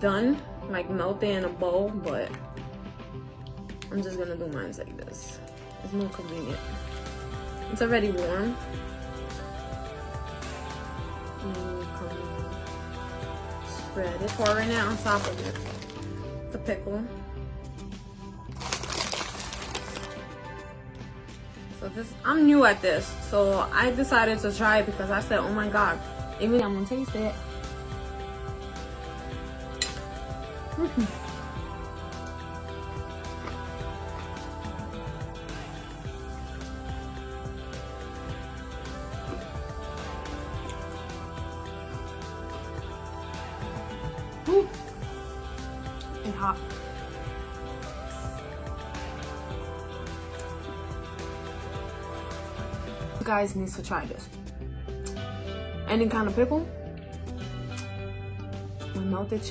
done, like melted in a bowl, but I'm just gonna do mine like this. It's more convenient. It's already warm. Spread it, pour it on top of it. The pickle. So this, I'm new at this, so I decided to try it because I said, oh my god, even I'm gonna taste it. Woo. And hot. You guys need to try this. Any kind of pickle with melted cheddar.